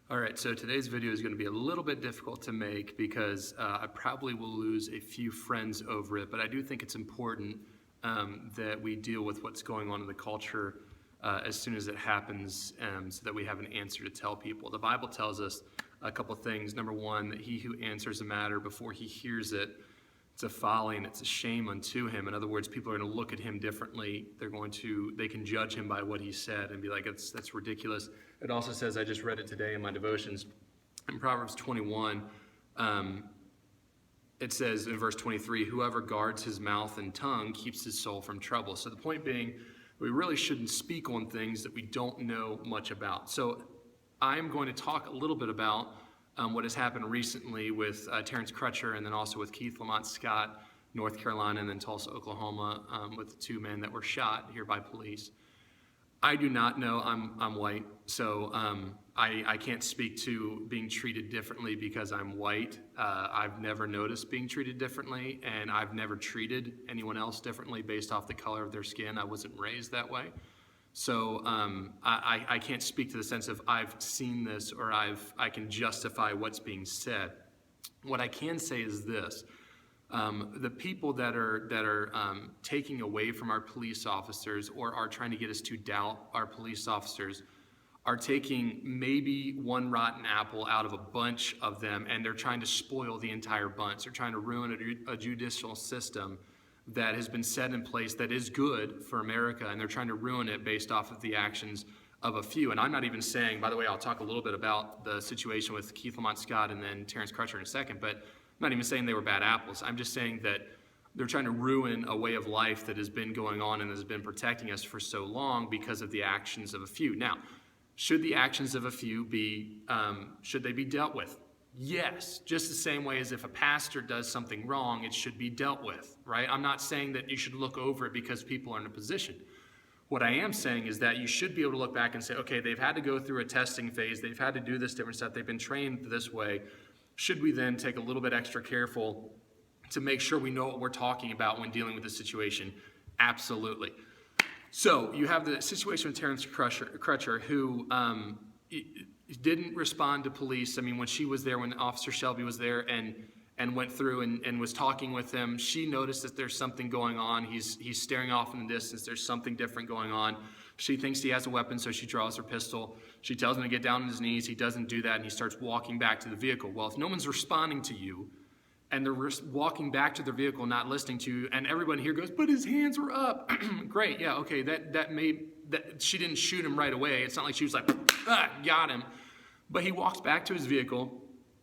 All right, so today's video is going to be a little bit difficult to make because I probably will lose a few friends over it, but I do think it's important that we deal with what's going on in the culture as soon as it happens so that we have an answer to tell people. The Bible tells us a couple things. Number one, that he who answers a matter before he hears it, it's a folly and it's a shame unto him. In other words, people are going to look at him differently. They can judge him by what he said and be like, that's ridiculous. It also says, I just read it today in my devotions, in Proverbs 21, it says in verse 23, whoever guards his mouth and tongue keeps his soul from trouble. So the point being, we really shouldn't speak on things that we don't know much about. So I'm going to talk a little bit about what has happened recently with Terence Crutcher and then also with Lamont, North Carolina, and then Tulsa, Oklahoma, with the two men that were shot here by police. I do not know. I'm white, so I can't speak to being treated differently because I'm white. I've never noticed being treated differently, and I've never treated anyone else differently based off the color of their skin. I wasn't raised that way. So I can't speak to the sense of I've seen this or I can justify what's being said. What I can say is this. The people that are taking away from our police officers or are trying to get us to doubt our police officers are taking maybe one rotten apple out of a bunch of them, and they're trying to spoil the entire bunch. They're trying to ruin a judicial system that has been set in place that is good for America, and they're trying to ruin it based off of the actions of a few. And I'm not even saying, by the way, I'll talk a little bit about the situation with Lamont and then Terence Crutcher in a second, but I'm not even saying they were bad apples. I'm just saying that they're trying to ruin a way of life that has been going on and has been protecting us for so long because of the actions of a few. Now, should the actions of a few be, should they be dealt with? Yes, just the same way as if a pastor does something wrong, it should be dealt with, right? I'm not saying that you should look over it because people are in a position. What I am saying is that you should be able to look back and say, okay, they've had to go through a testing phase, they've had to do this different stuff, they've been trained this way. Should we then take a little bit extra careful to make sure we know what we're talking about when dealing with the situation? Absolutely. So you have the situation with Terence Crutcher who didn't respond to police. I mean, when she was there, when Officer Shelby was there and went through and was talking with him, she noticed that there's something going on. He's staring off in the distance. There's something different going on. She thinks he has a weapon, so she draws her pistol. She tells him to get down on his knees. He doesn't do that, and he starts walking back to the vehicle. Well, if no one's responding to you, and they're walking back to their vehicle, not listening to you, and everyone here goes, but his hands were up. Great, yeah, okay, that she didn't shoot him right away. It's not like she was like, got him. But he walks back to his vehicle,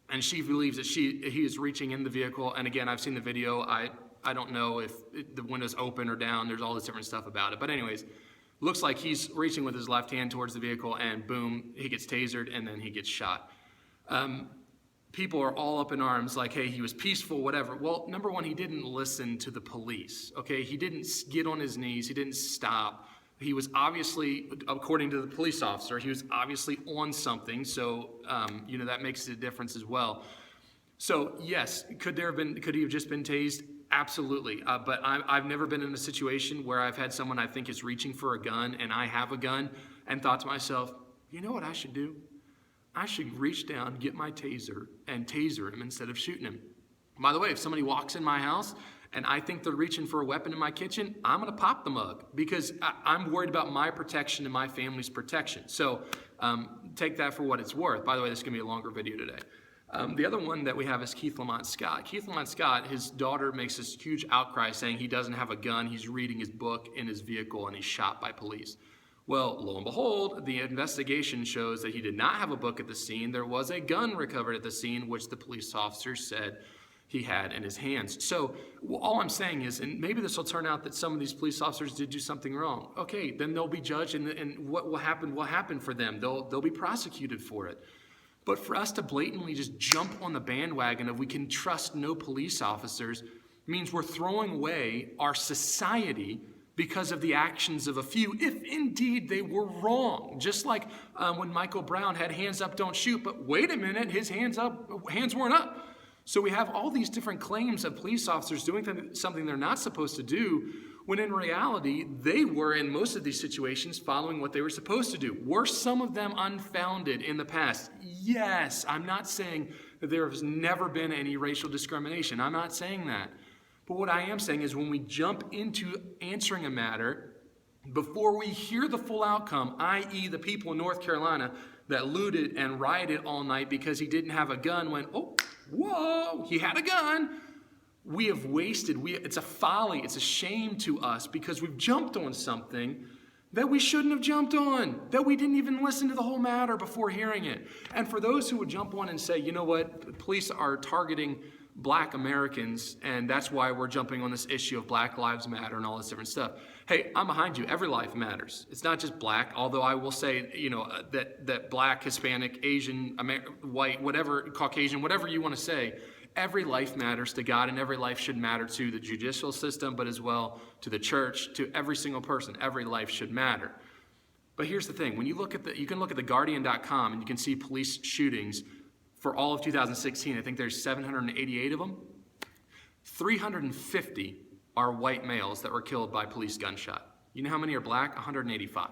and she believes that he is reaching in the vehicle. And again, I've seen the video. I don't know if the window's open or down. There's all this different stuff about it. But anyways, looks like he's reaching with his left hand towards the vehicle, and boom, he gets tasered, and then he gets shot. People are all up in arms like, hey, he was peaceful, whatever. Well, number one, he didn't listen to the police, okay? He didn't get on his knees. He didn't stop. He was obviously, according to the police officer, he was obviously on something, so, that makes a difference as well. So, yes, could he have just been tased? Absolutely, but I've never been in a situation where I've had someone I think is reaching for a gun, and I have a gun, and thought to myself, you know what I should do? I should reach down, get my taser, and taser him instead of shooting him. By the way, if somebody walks in my house and I think they're reaching for a weapon in my kitchen, I'm going to pop the mug because I'm worried about my protection and my family's protection. So take that for what it's worth. By the way, this is going to be a longer video today. The other one that we have is Lamont. Lamont, his daughter makes this huge outcry saying he doesn't have a gun. He's reading his book in his vehicle and he's shot by police. Well, lo and behold, the investigation shows that he did not have a book at the scene. There was a gun recovered at the scene, which the police officer said he had in his hands. So all I'm saying is, and maybe this will turn out that some of these police officers did do something wrong. Okay, then they'll be judged, and what will happen for them. They'll be prosecuted for it. But for us to blatantly just jump on the bandwagon of we can trust no police officers means we're throwing away our society because of the actions of a few, if indeed they were wrong. Just like when Michael Brown had hands up, don't shoot, but wait a minute, his hands weren't up. So we have all these different claims of police officers doing something they're not supposed to do, when in reality, they were, in most of these situations, following what they were supposed to do. Were some of them unfounded in the past? Yes. I'm not saying that there has never been any racial discrimination. I'm not saying that. But what I am saying is when we jump into answering a matter, before we hear the full outcome, i.e. the people in North Carolina that looted and rioted all night because he didn't have a gun went, oh, whoa, he had a gun. We have wasted, it's a folly, it's a shame to us because we've jumped on something that we shouldn't have jumped on, that we didn't even listen to the whole matter before hearing it. And for those who would jump on and say, you know what, police are targeting Black Americans, and that's why we're jumping on this issue of Black Lives Matter and all this different stuff. Hey, I'm behind you. Every life matters. It's not just Black, although I will say, that Black, Hispanic, Asian, white, whatever, Caucasian, whatever you want to say, every life matters to God, and every life should matter to the judicial system, but as well to the church, to every single person. Every life should matter. But here's the thing. When you look at you can look at theguardian.com and you can see police shootings for all of 2016. I think there's 788 of them. 350 are white males that were killed by police gunshot. You know how many are Black? 185.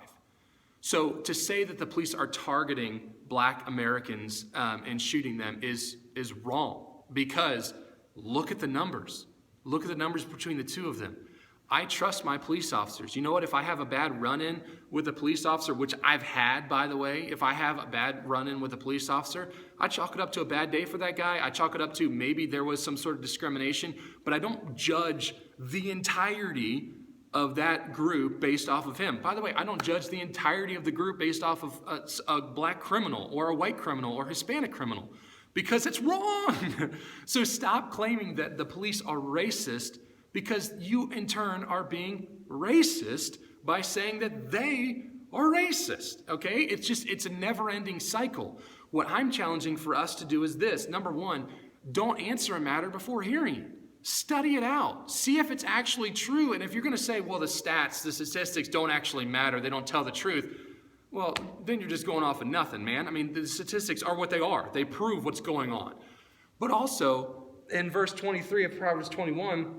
So to say that the police are targeting Black Americans and shooting them is wrong. Because look at the numbers. Look at the numbers between the two of them. I trust my police officers. You know what? If I have a bad run-in with a police officer, which I've had, by the way, if I have a bad run-in with a police officer, I chalk it up to a bad day for that guy. I chalk it up to maybe there was some sort of discrimination, but I don't judge the entirety of that group based off of him. By the way, I don't judge the entirety of the group based off of a Black criminal or a white criminal or Hispanic criminal. Because it's wrong. So stop claiming that the police are racist because you in turn are being racist by saying that they are racist. Okay? It's a never-ending cycle. What I'm challenging for us to do is this. Number one, don't answer a matter before hearing it. Study it out. See if it's actually true. And if you're going to say, well, the statistics don't actually matter, they don't tell the truth, well, then you're just going off of nothing, man. I mean, the statistics are what they are. They prove what's going on. But also, in verse 23 of Proverbs 21,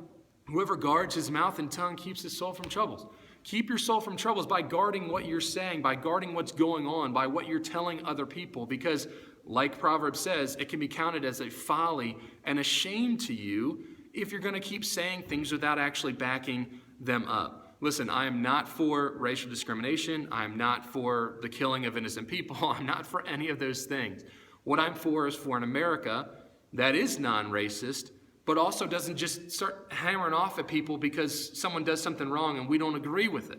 whoever guards his mouth and tongue keeps his soul from troubles. Keep your soul from troubles by guarding what you're saying, by guarding what's going on, by what you're telling other people. Because, like Proverbs says, it can be counted as a folly and a shame to you if you're going to keep saying things without actually backing them up. Listen, I am not for racial discrimination. I'm not for the killing of innocent people. I'm not for any of those things. What I'm for is for an America that is non-racist, but also doesn't just start hammering off at people because someone does something wrong and we don't agree with it.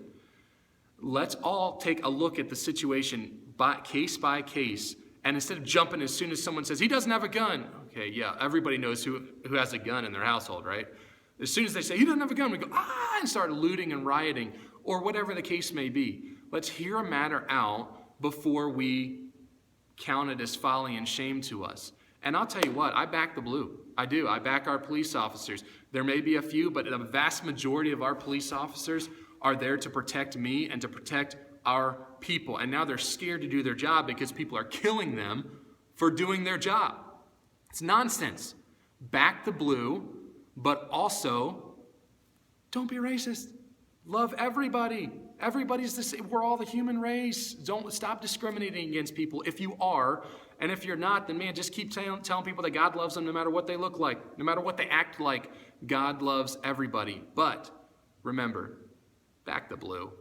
Let's all take a look at the situation by case, and instead of jumping as soon as someone says, he doesn't have a gun. Okay, yeah, everybody knows who has a gun in their household, right? As soon as they say, he doesn't have a gun, we go, and start looting and rioting, or whatever the case may be. Let's hear a matter out before we count it as folly and shame to us. And I'll tell you what, I back the blue. I do. I back our police officers. There may be a few, but the vast majority of our police officers are there to protect me and to protect our people. And now they're scared to do their job because people are killing them for doing their job. It's nonsense. Back the blue. But also, don't be racist. Love everybody. Everybody's the same. We're all the human race. Don't stop discriminating against people if you are. And if you're not, then man, just keep telling people that God loves them no matter what they look like, no matter what they act like. God loves everybody. But remember, back the blue.